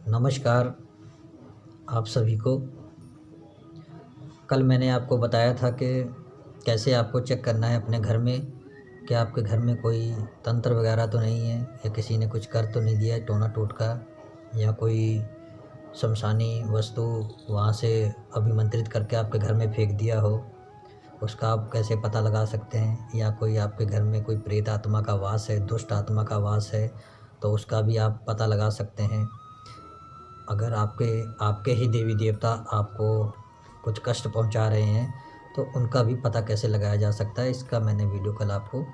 नमस्कार आप सभी को। कल मैंने आपको बताया था कि कैसे आपको चेक करना है अपने घर में कि आपके घर में कोई तंत्र वगैरह तो नहीं है या किसी ने कुछ कर तो नहीं दिया है टोना टोटका या कोई शमशानी वस्तु वहाँ से अभिमंत्रित करके आपके घर में फेंक दिया हो। उसका आप कैसे पता लगा सकते हैं, या कोई आपके घर में कोई प्रेत आत्मा का वास है, दुष्ट आत्मा का वास है, तो उसका भी आप पता लगा सकते हैं। अगर आपके आपके ही देवी देवता आपको कुछ कष्ट पहुंचा रहे हैं तो उनका भी पता कैसे लगाया जा सकता है, इसका मैंने वीडियो कल आपको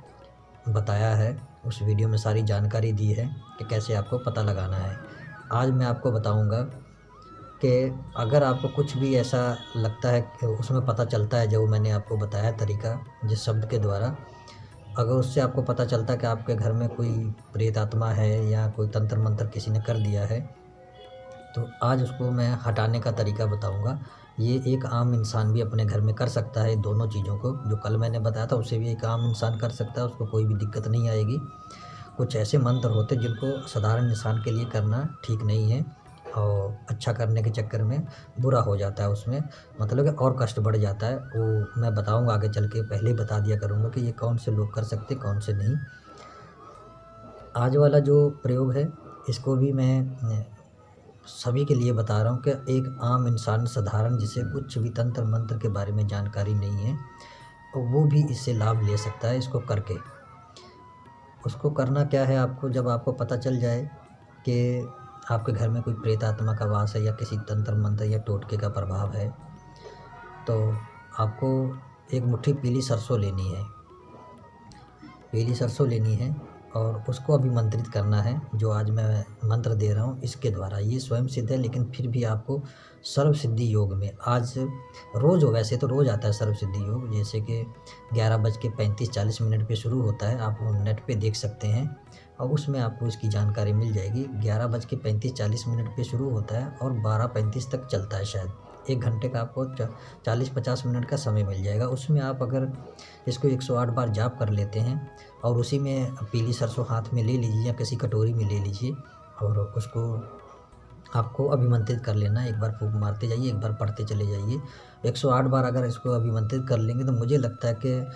बताया है। उस वीडियो में सारी जानकारी दी है कि कैसे आपको पता लगाना है। आज मैं आपको बताऊंगा कि अगर आपको कुछ भी ऐसा लगता है कि उसमें पता चलता है, जो मैंने आपको बताया तरीका जिस शब्द के द्वारा, अगर उससे आपको पता चलता है कि आपके घर में कोई प्रेत आत्मा है या कोई तंत्र मंत्र किसी ने कर दिया है, तो आज उसको मैं हटाने का तरीका बताऊंगा। ये एक आम इंसान भी अपने घर में कर सकता है। दोनों चीज़ों को जो कल मैंने बताया था उसे भी एक आम इंसान कर सकता है, उसको कोई भी दिक्कत नहीं आएगी। कुछ ऐसे मंत्र होते हैं जिनको साधारण इंसान के लिए करना ठीक नहीं है, और अच्छा करने के चक्कर में बुरा हो जाता है, उसमें मतलब कि और कष्ट बढ़ जाता है। वो मैं बताऊंगा आगे चल के, पहले ही बता दिया करूँगा कि ये कौन से लोग कर सकते कौन से नहीं। आज वाला जो प्रयोग है इसको भी मैं सभी के लिए बता रहा हूँ कि एक आम इंसान साधारण जिसे कुछ भी तंत्र मंत्र के बारे में जानकारी नहीं है, वो भी इससे लाभ ले सकता है इसको करके। उसको करना क्या है, आपको जब आपको पता चल जाए कि आपके घर में कोई प्रेत आत्मा का वास है या किसी तंत्र मंत्र या टोटके का प्रभाव है, तो आपको एक मुट्ठी पीली सरसों लेनी है। पीली सरसों लेनी है और उसको अभिमंत्रित करना है, जो आज मैं मंत्र दे रहा हूँ इसके द्वारा। ये स्वयं सिद्ध है, लेकिन फिर भी आपको सर्व सिद्धि योग में आज रोज़ हो, वैसे तो रोज़ आता है सर्व सिद्धि योग, जैसे कि 11:35-40 पे शुरू होता है। आप नेट पे देख सकते हैं और उसमें आपको इसकी जानकारी मिल जाएगी। 11:35-40 पे शुरू होता है और 12:35 तक चलता है। शायद 1 घंटे का आपको 40-50 मिनट का समय मिल जाएगा। उसमें आप अगर इसको 108 बार जाप कर लेते हैं और उसी में पीली सरसों हाथ में ले लीजिए या किसी कटोरी में ले लीजिए, और उसको आपको अभिमंत्रित कर लेना है। एक बार फूंक मारते जाइए, एक बार पढ़ते चले जाइए। 108 बार अगर इसको अभिमंत्रित कर लेंगे तो मुझे लगता है कि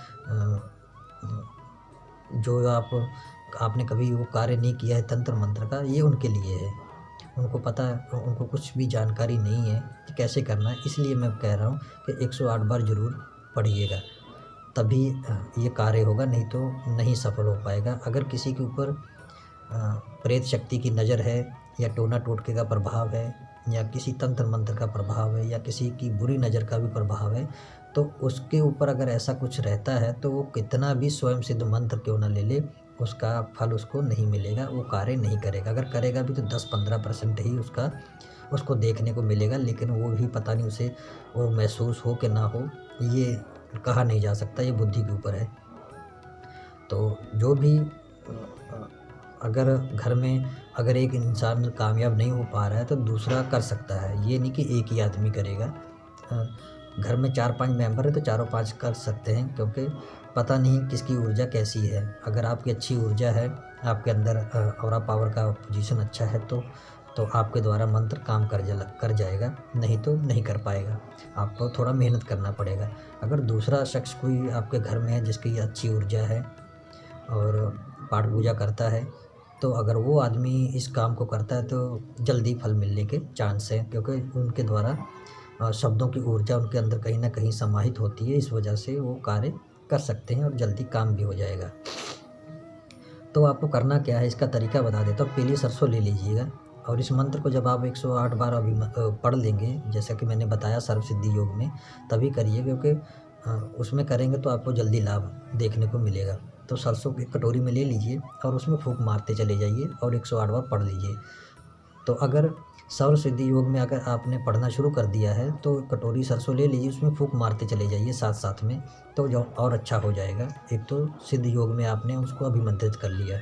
जो आपने कभी वो कार्य नहीं किया है तंत्र मंत्र का, ये उनके लिए है। उनको पता है, उनको कुछ भी जानकारी नहीं है कि कैसे करना है, इसलिए मैं कह रहा हूँ कि 108 बार ज़रूर पढ़िएगा, तभी ये कार्य होगा, नहीं तो नहीं सफल हो पाएगा। अगर किसी के ऊपर प्रेत शक्ति की नज़र है या टोना टोटके का प्रभाव है या किसी तंत्र मंत्र का प्रभाव है या किसी की बुरी नज़र का भी प्रभाव है, तो उसके ऊपर अगर ऐसा कुछ रहता है तो वो कितना भी स्वयं सिद्ध मंत्र क्यों ना ले ले, उसका फल उसको नहीं मिलेगा, वो कार्य नहीं करेगा। अगर करेगा भी तो 10-15% ही उसको देखने को मिलेगा, लेकिन वो भी पता नहीं उसे वो महसूस हो कि ना हो, ये कहा नहीं जा सकता, ये बुद्धि के ऊपर है। तो जो भी अगर घर में अगर एक इंसान कामयाब नहीं हो पा रहा है तो दूसरा कर सकता है, ये नहीं कि एक ही आदमी करेगा। घर में 4-5 मेंबर है तो चारों 5 कर सकते हैं, क्योंकि पता नहीं किसकी ऊर्जा कैसी है। अगर आपकी अच्छी ऊर्जा है, आपके अंदर ऑरा पावर का पोजीशन अच्छा है, तो आपके द्वारा मंत्र काम कर जाएगा, नहीं तो नहीं कर पाएगा। आपको थोड़ा मेहनत करना पड़ेगा। अगर दूसरा शख्स कोई आपके घर में है जिसकी अच्छी ऊर्जा है और पाठ पूजा करता है, तो अगर वो आदमी इस काम को करता है तो जल्दी फल मिलने के चांस हैं, क्योंकि उनके द्वारा शब्दों की ऊर्जा उनके अंदर कहीं ना कहीं समाहित होती है। इस वजह से वो कार्य कर सकते हैं और जल्दी काम भी हो जाएगा। तो आपको करना क्या है, इसका तरीका बता देता हूँ। पीली सरसों ले लीजिएगा और इस मंत्र को जब आप 108 बार पढ़ लेंगे, जैसा कि मैंने बताया सर्व सिद्धि योग में, तभी करिए, क्योंकि उसमें करेंगे तो आपको जल्दी लाभ देखने को मिलेगा। तो सरसों की कटोरी में ले लीजिए और उसमें फूंक मारते चले जाइए और 108 बार पढ़ लीजिए। तो अगर सर्व सिद्धि योग में अगर आपने पढ़ना शुरू कर दिया है तो कटोरी सरसों ले लीजिए, उसमें फूंक मारते चले जाइए साथ साथ में, तो जो और अच्छा हो जाएगा। एक तो सिद्ध योग में आपने उसको अभिमंत्रित कर लिया।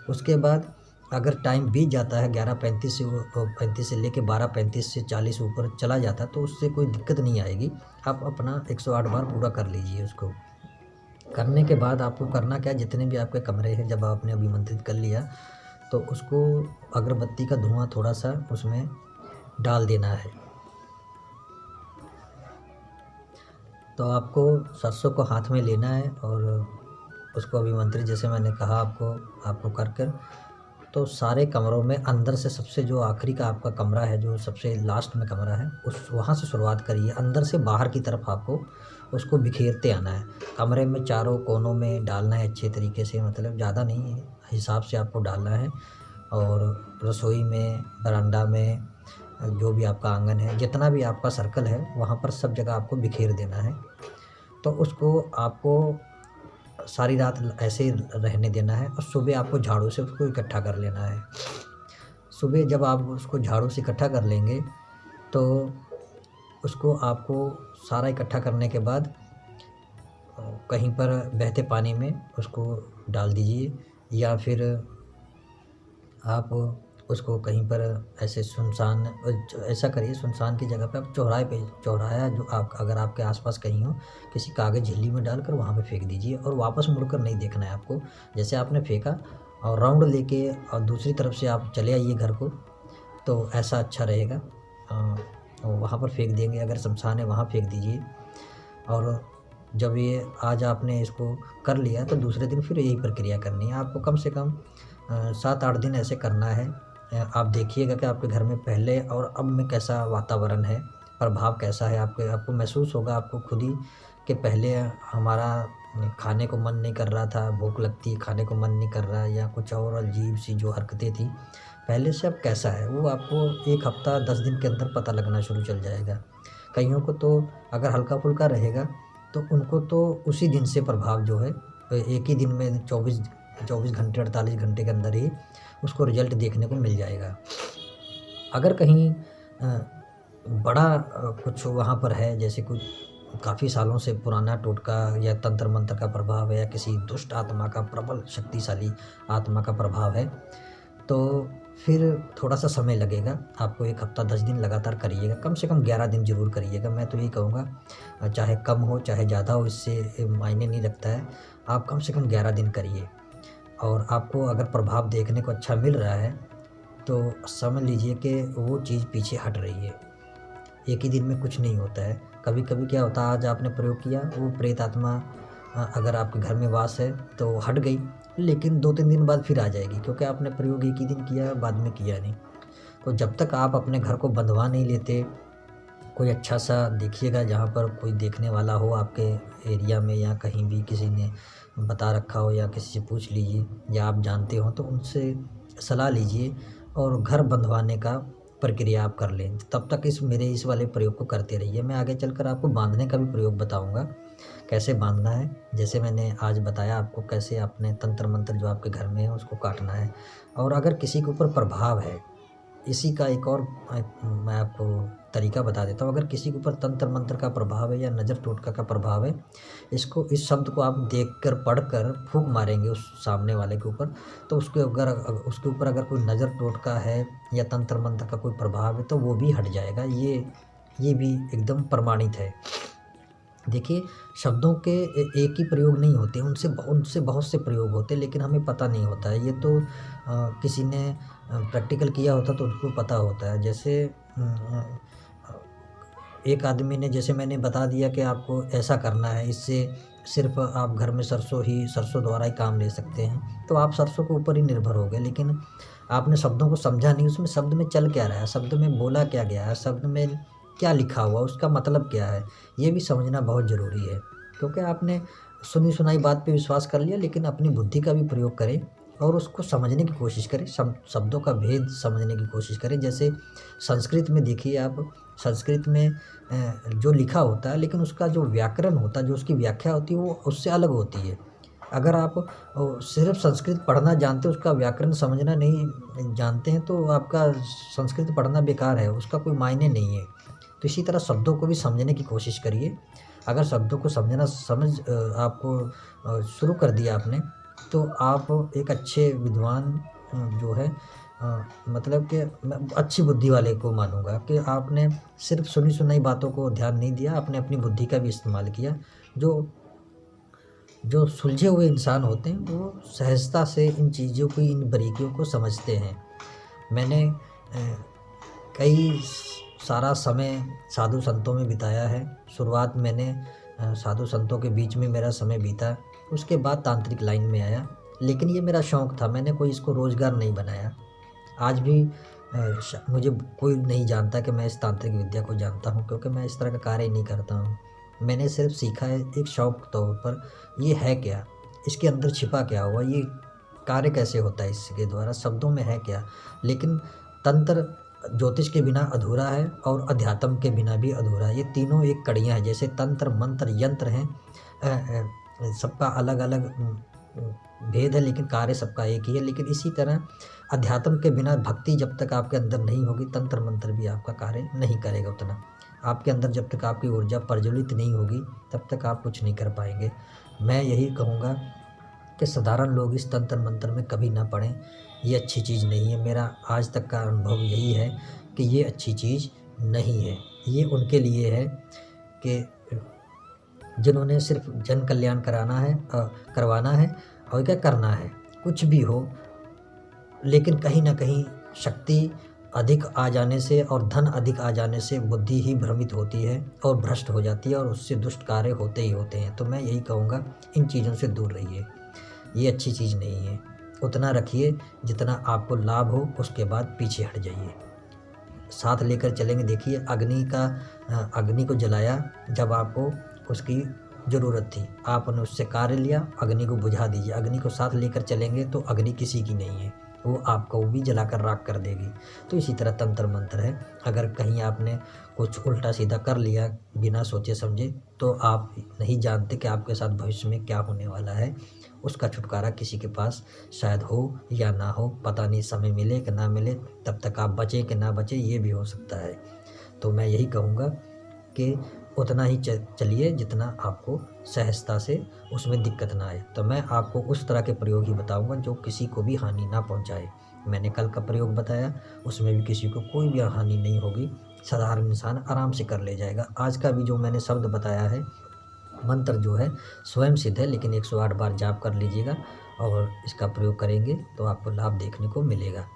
उसके बाद अगर टाइम बीत जाता है 11:35 से 35 से लेके 12:35 से 40 ऊपर चला जाता है, तो उससे कोई दिक्कत नहीं आएगी। आप अपना 108 बार पूरा कर लीजिए। उसको करने के बाद आपको करना क्या है, जितने भी आपके कमरे हैं, जब आपने अभिमंत्रित कर लिया तो उसको अगरबत्ती का धुआं थोड़ा सा उसमें डाल देना है। तो आपको सरसों को हाथ में लेना है और उसको अभिमंत्रित, जैसे मैंने कहा आपको कर कर, तो सारे कमरों में अंदर से सबसे जो आखिरी का आपका कमरा है, जो सबसे लास्ट में कमरा है, उस वहाँ से शुरुआत करिए। अंदर से बाहर की तरफ आपको उसको बिखेरते आना है। कमरे में चारों कोनों में डालना है अच्छे तरीके से, मतलब ज़्यादा नहीं है, हिसाब से आपको डालना है। और रसोई में, बरामदा में, जो भी आपका आंगन है, जितना भी आपका सर्कल है, वहाँ पर सब जगह आपको बिखेर देना है। तो उसको आपको सारी रात ऐसे ही रहने देना है और सुबह आपको झाड़ू से उसको इकट्ठा कर लेना है। सुबह जब आप उसको झाड़ू से इकट्ठा कर लेंगे तो उसको आपको सारा इकट्ठा करने के बाद कहीं पर बहते पानी में उसको डाल दीजिए, या फिर आप उसको कहीं पर ऐसे सुनसान, ऐसा करिए सुनसान की जगह पे आप चौराहा जो आप अगर आपके आसपास कहीं हो, किसी कागज़ झिल्ली में डालकर वहाँ पे फेंक दीजिए और वापस मुड़कर नहीं देखना है आपको। जैसे आपने फेंका और राउंड लेके और दूसरी तरफ से आप चले आइए घर को, तो ऐसा अच्छा रहेगा। वहाँ पर फेंक देंगे, अगर शमशान है वहाँ फेंक दीजिए। और जब ये आज आपने इसको कर लिया तो दूसरे दिन फिर यही प्रक्रिया करनी है आपको। कम से कम 7-8 दिन ऐसे करना है। आप देखिएगा कि आपके घर में पहले और अब में कैसा वातावरण है, प्रभाव कैसा है। आपको महसूस होगा आपको खुद ही कि पहले हमारा खाने को मन नहीं कर रहा था, भूख लगती, खाने को मन नहीं कर रहा, या कुछ और अजीब सी जो हरकतें थी पहले से अब कैसा है, वो आपको 1 हफ़्ता 10 दिन के अंदर पता लगना शुरू चल जाएगा। कईयों को तो अगर हल्का-फुल्का रहेगा तो उनको तो उसी दिन से प्रभाव जो है एक ही दिन में 24 घंटे 48 घंटे के अंदर ही उसको रिज़ल्ट देखने को मिल जाएगा। अगर कहीं बड़ा कुछ वहाँ पर है, जैसे कुछ काफ़ी सालों से पुराना टोटका या तंत्र मंत्र का प्रभाव है, या किसी दुष्ट आत्मा का, प्रबल शक्तिशाली आत्मा का प्रभाव है, तो फिर थोड़ा-सा समय लगेगा आपको। 1 हफ़्ता 10 दिन लगातार करिएगा, कम से कम 11 दिन ज़रूर करिएगा। मैं तो यही कहूँगा, चाहे कम हो चाहे ज़्यादा हो, इससे मायने नहीं रखता है। आप कम से कम 11 दिन करिए और आपको अगर प्रभाव देखने को अच्छा मिल रहा है तो समझ लीजिए कि वो चीज़ पीछे हट रही है। एक ही दिन में कुछ नहीं होता है। कभी-कभी क्या होता है, आज आपने प्रयोग किया, वो प्रेत आत्मा अगर आपके घर में वास है तो हट गई, लेकिन 2-3 दिन बाद फिर आ जाएगी, क्योंकि आपने प्रयोग एक ही दिन किया, बाद में किया नहीं। तो जब तक आप अपने घर को बंधवा नहीं लेते, कोई अच्छा सा देखिएगा जहाँ पर कोई देखने वाला हो आपके एरिया में, या कहीं भी किसी ने बता रखा हो, या किसी से पूछ लीजिए, या आप जानते हो तो उनसे सलाह लीजिए और घर बंधवाने का प्रक्रिया आप कर लें। तब तक मेरे इस वाले प्रयोग को करते रहिए। मैं आगे चलकर आपको बांधने का भी प्रयोग बताऊंगा, कैसे बांधना है। जैसे मैंने आज बताया आपको, कैसे अपने तंत्र मंत्र जो आपके घर में है उसको काटना है। और अगर किसी के ऊपर प्रभाव है, इसी का एक और मैं आपको तरीका बता देता हूँ। अगर किसी के ऊपर तंत्र मंत्र का प्रभाव है या नज़र टोटका का प्रभाव है, इस शब्द को आप देखकर पढ़कर फूंक मारेंगे उस सामने वाले के ऊपर, तो उसके ऊपर अगर कोई नज़र टोटका है या तंत्र मंत्र का कोई प्रभाव है तो वो भी हट जाएगा। ये भी एकदम प्रमाणित है। देखिए, शब्दों के एक ही प्रयोग नहीं होते, उनसे बहुत से प्रयोग होते हैं, लेकिन हमें पता नहीं होता है। ये तो किसी ने प्रैक्टिकल किया होता तो उसको पता होता है। जैसे एक आदमी ने, जैसे मैंने बता दिया कि आपको ऐसा करना है, इससे सिर्फ आप घर में सरसों द्वारा ही काम ले सकते हैं, तो आप सरसों के ऊपर ही निर्भर हो गए। लेकिन आपने शब्दों को समझा नहीं, उसमें शब्द में चल क्या रहा है, शब्द में बोला क्या गया है, शब्द में क्या लिखा हुआ, उसका मतलब क्या है, ये भी समझना बहुत ज़रूरी है। क्योंकि आपने सुनी सुनाई बात पे विश्वास कर लिया, लेकिन अपनी बुद्धि का भी प्रयोग करें और उसको समझने की कोशिश करें, शब्दों का भेद समझने की कोशिश करें। जैसे संस्कृत में देखिए आप, संस्कृत में जो लिखा होता है, लेकिन उसका जो व्याकरण होता है, जो उसकी व्याख्या होती है, वो उससे अलग होती है। अगर आप सिर्फ संस्कृत पढ़ना जानते हो, उसका व्याकरण समझना नहीं जानते हैं, तो आपका संस्कृत पढ़ना बेकार है, उसका कोई मायने नहीं है। तो इसी तरह शब्दों को भी समझने की कोशिश करिए। अगर शब्दों को आपको शुरू कर दिया आपने, तो आप एक अच्छे विद्वान जो है, मतलब कि मैं अच्छी बुद्धि वाले को मानूँगा कि आपने सिर्फ सुनी सुनाई बातों को ध्यान नहीं दिया, आपने अपनी बुद्धि का भी इस्तेमाल किया। जो जो सुलझे हुए इंसान होते हैं वो सहजता से इन चीज़ों को, इन बारीकियों को समझते हैं। मैंने कई सारा समय साधु संतों में बिताया है। शुरुआत मैंने साधु संतों के बीच में मेरा समय बीता, उसके बाद तांत्रिक लाइन में आया। लेकिन ये मेरा शौक़ था, मैंने कोई इसको रोज़गार नहीं बनाया। आज भी मुझे कोई नहीं जानता कि मैं इस तांत्रिक विद्या को जानता हूँ, क्योंकि मैं इस तरह का कार्य नहीं करता हूँ। मैंने सिर्फ सीखा है एक शौक़ के तौर पर, ये है क्या? इसके अंदर छिपा क्या हुआ? ये कार्य कैसे होता है इसके द्वारा? शब्दों में है क्या? लेकिन तंत्र ज्योतिष के बिना अधूरा है और अध्यात्म के बिना भी अधूरा है। ये तीनों एक कड़ियाँ हैं। जैसे तंत्र, मंत्र, यंत्र हैं, सबका अलग-अलग भेद है, लेकिन कार्य सबका एक ही है। लेकिन इसी तरह अध्यात्म के बिना भक्ति जब तक आपके अंदर नहीं होगी, तंत्र मंत्र भी आपका कार्य नहीं करेगा उतना। आपके अंदर जब तक आपकी ऊर्जा प्रज्वलित नहीं होगी, तब तक आप कुछ नहीं कर पाएंगे। मैं यही कहूँगा कि साधारण लोग इस तंत्र मंत्र में कभी ना पड़ें। ये अच्छी चीज़ नहीं है। मेरा आज तक का अनुभव यही है कि ये अच्छी चीज़ नहीं है। ये उनके लिए है कि जिन्होंने सिर्फ जन कल्याण करवाना है और क्या करना है, कुछ भी हो, लेकिन कहीं ना कहीं शक्ति अधिक आ जाने से और धन अधिक आ जाने से बुद्धि ही भ्रमित होती है और भ्रष्ट हो जाती है, और उससे दुष्ट कार्य होते ही होते हैं। तो मैं यही कहूँगा, इन चीज़ों से दूर रहिए। ये अच्छी चीज़ नहीं है। उतना रखिए जितना आपको लाभ हो, उसके बाद पीछे हट जाइए। साथ लेकर चलेंगे। देखिए, अग्नि को जलाया जब आपको उसकी ज़रूरत थी, आपने उससे कार्य लिया, अग्नि को बुझा दीजिए। अग्नि को साथ लेकर चलेंगे तो अग्नि किसी की नहीं है, वो आपको भी जलाकर राख कर देगी। तो इसी तरह तंत्र मंत्र है। अगर कहीं आपने कुछ उल्टा सीधा कर लिया बिना सोचे समझे, तो आप नहीं जानते कि आपके साथ भविष्य में क्या होने वाला है। उसका छुटकारा किसी के पास शायद हो या ना हो, पता नहीं। समय मिले कि ना मिले, तब तक आप बचें कि ना बचें, ये भी हो सकता है। तो मैं यही कहूँगा कि उतना ही चलिए जितना आपको सहजता से उसमें दिक्कत ना आए। तो मैं आपको उस तरह के प्रयोग ही बताऊंगा जो किसी को भी हानि ना पहुंचाए। मैंने कल का प्रयोग बताया, उसमें भी किसी को कोई भी हानि नहीं होगी, साधारण इंसान आराम से कर ले जाएगा। आज का भी जो मैंने शब्द बताया है, मंत्र जो है स्वयं सिद्ध है, लेकिन 108 बार जाप कर लीजिएगा और इसका प्रयोग करेंगे तो आपको लाभ देखने को मिलेगा।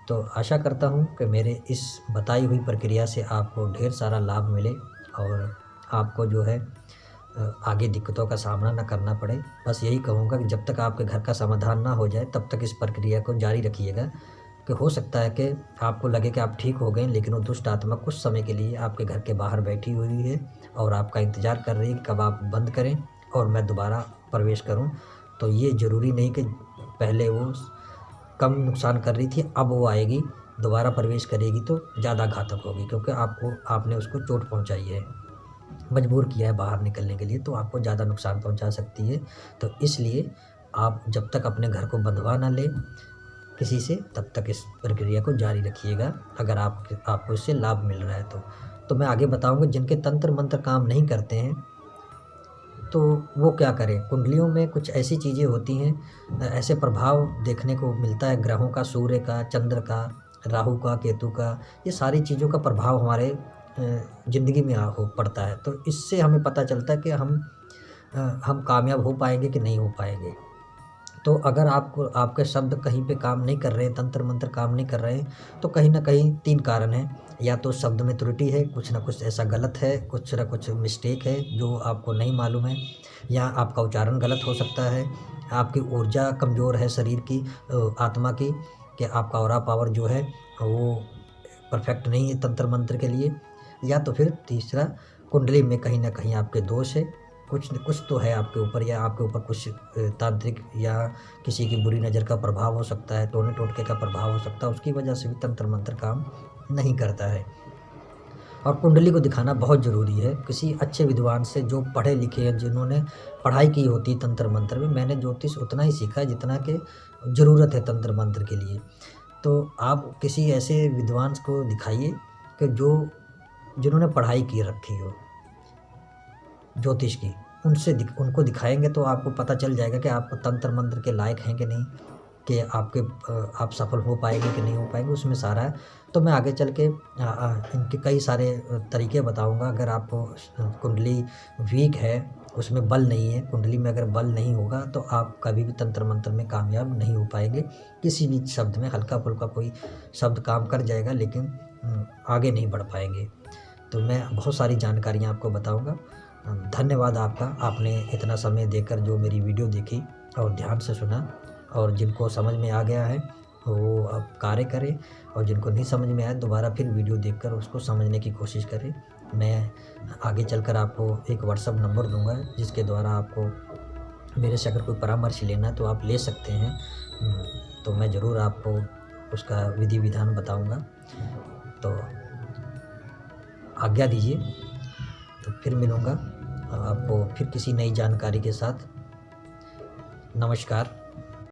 तो आशा करता हूँ कि मेरे इस बताई हुई प्रक्रिया से आपको ढेर सारा लाभ मिले और आपको जो है आगे दिक्कतों का सामना ना करना पड़े। बस यही कहूँगा कि जब तक आपके घर का समाधान ना हो जाए, तब तक इस प्रक्रिया को जारी रखिएगा। कि हो सकता है कि आपको लगे कि आप ठीक हो गए, लेकिन वो दुष्ट आत्मा कुछ समय के लिए आपके घर के बाहर बैठी हुई है और आपका इंतज़ार कर रही है कि कब आप बंद करें और मैं दोबारा प्रवेश करूं। तो ये ज़रूरी नहीं कि पहले वो कम नुकसान कर रही थी, अब वो आएगी दोबारा प्रवेश करेगी तो ज़्यादा घातक होगी, क्योंकि आपने उसको चोट पहुंचाई है, मजबूर किया है बाहर निकलने के लिए, तो आपको ज़्यादा नुकसान पहुंचा सकती है। तो इसलिए आप जब तक अपने घर को बंधवा ना लें किसी से, तब तक इस प्रक्रिया को जारी रखिएगा, अगर आपको इससे लाभ मिल रहा है तो मैं आगे बताऊंगा। जिनके तंत्र मंत्र काम नहीं करते हैं तो वो क्या करें। कुंडलियों में कुछ ऐसी चीज़ें होती हैं, ऐसे प्रभाव देखने को मिलता है ग्रहों का, सूर्य का, चंद्र का, राहु का, केतु का, ये सारी चीज़ों का प्रभाव हमारे ज़िंदगी में पड़ता है। तो इससे हमें पता चलता है कि हम कामयाब हो पाएंगे कि नहीं हो पाएंगे। तो अगर आपके शब्द कहीं पे काम नहीं कर रहे हैं, तंत्र मंत्र काम नहीं कर रहे हैं, तो कहीं ना कहीं 3 कारण हैं। या तो शब्द में त्रुटि है, कुछ ना कुछ ऐसा गलत है, कुछ ना कुछ मिस्टेक है जो आपको नहीं मालूम है, या आपका उच्चारण गलत हो सकता है, आपकी ऊर्जा कमज़ोर है शरीर की, आत्मा की, कि आपका ऑरा पावर जो है वो परफेक्ट नहीं है तंत्र मंत्र के लिए। या तो फिर तीसरा, कुंडली में कहीं ना कहीं आपके दोष है, कुछ न कुछ तो है आपके ऊपर, या आपके ऊपर कुछ तांत्रिक या किसी की बुरी नज़र का प्रभाव हो सकता है, टोने टोटके का प्रभाव हो सकता है, उसकी वजह से भी तंत्र मंत्र काम नहीं करता है। और कुंडली को दिखाना बहुत ज़रूरी है किसी अच्छे विद्वान से, जो पढ़े लिखे हैं, जिन्होंने पढ़ाई की होती तंत्र मंत्र में। मैंने ज्योतिष उतना ही सीखा है जितना कि ज़रूरत है तंत्र मंत्र के लिए। तो आप किसी ऐसे विद्वान को दिखाइए कि जिन्होंने पढ़ाई की रखी हो ज्योतिष की, उनको दिखाएंगे तो आपको पता चल जाएगा कि आप तंत्र मंत्र के लायक हैं कि नहीं, कि आप सफल हो पाएंगे कि नहीं हो पाएंगे, उसमें सारा है। तो मैं आगे चल के इनके कई सारे तरीके बताऊंगा। अगर आपको कुंडली वीक है उसमें बल नहीं है, कुंडली में अगर बल नहीं होगा तो आप कभी भी तंत्र मंत्र में कामयाब नहीं हो पाएंगे। किसी भी शब्द में हल्का फुल्का कोई शब्द काम कर जाएगा, लेकिन आगे नहीं बढ़ पाएंगे। तो मैं बहुत सारी जानकारियाँ आपको बताऊँगा। धन्यवाद आपका, आपने इतना समय देकर जो मेरी वीडियो देखी और ध्यान से सुना, और जिनको समझ में आ गया है वो अब कार्य करें, और जिनको नहीं समझ में आया दोबारा फिर वीडियो देखकर उसको समझने की कोशिश करें। मैं आगे चलकर आपको एक व्हाट्सअप नंबर दूंगा, जिसके द्वारा आपको मेरे से अगर कोई परामर्श लेना है तो आप ले सकते हैं। तो मैं ज़रूर आपको उसका विधि विधान बताऊंगा। तो आज्ञा दीजिए, तो फिर मिलूँगा आपको फिर किसी नई जानकारी के साथ। नमस्कार।